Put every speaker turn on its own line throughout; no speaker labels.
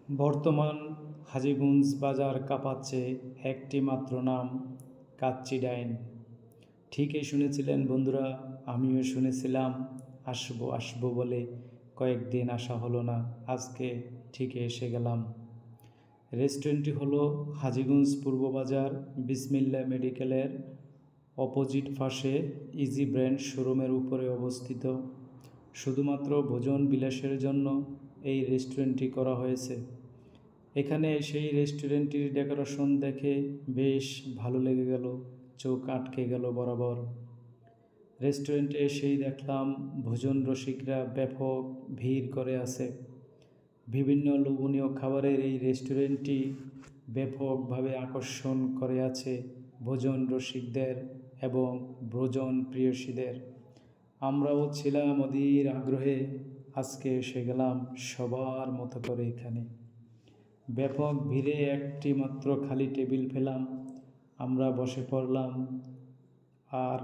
বর্তমান হাজীগঞ্জ বাজার কাঁপাচ্ছে একটি মাত্র নাম, কাচ্চি ডাইন। ঠিকই শুনেছিলেন বন্ধুরা, আমিও শুনেছিলাম আসবো আসবো বলে কয়েকদিন আসা হলো না। আজকে ঠিকই এসে গেলাম। রেস্টুরেন্টটি হলো হাজীগঞ্জ পূর্ব বাজার বিসমিল্লাহ মেডিকেলের অপোজিট পাশে ইজি ব্র্যান্ড শোরুমের উপরে অবস্থিত। শুধুমাত্র ভোজন বিলাসের জন্য এই রেস্টুরেন্টটি করা হয়েছে। এখানে সেই রেস্টুরেন্টটির ডেকোরেশন দেখে বেশ ভালো লেগে গেল, চোখ আটকে গেল বরাবর। রেস্টুরেন্টে এসেই দেখলাম ভোজন রসিকরা ব্যাপক ভিড় করে আছে। বিভিন্ন লোভনীয় খাবারের এই রেস্টুরেন্টটি ব্যাপকভাবে আকর্ষণ করে আছে ভোজন রসিকদের এবং ভোজন প্রিয়সীদের। আমরাও ছিলাম অধীর আগ্রহে, আজকে এসে গেলাম সবার মতো করে। এখানে ব্যাপক ভিড়ে একটি মাত্র খালি টেবিল পেলাম, আমরা বসে পড়লাম। আর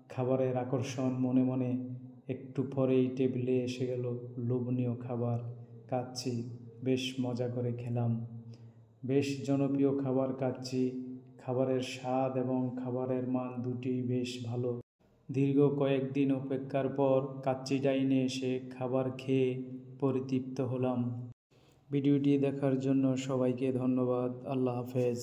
খাবারের আকর্ষণ মনে মনে, একটু পরেই টেবিলে এসে গেল লোভনীয় খাবার কাচ্চি। বেশ মজা করে খেলাম। বেশ জনপ্রিয় খাবার কাচ্চি। খাবারের স্বাদ এবং খাবারের মান দুটি বেশ ভালো। দীর্ঘ কয়েকদিন অপেক্ষার পর কাচ্চি ডাইনে এসে খাবার খেয়ে পরিতৃপ্ত হলাম। ভিডিওটি দেখার জন্য সবাইকে ধন্যবাদ। আল্লাহ হাফেজ।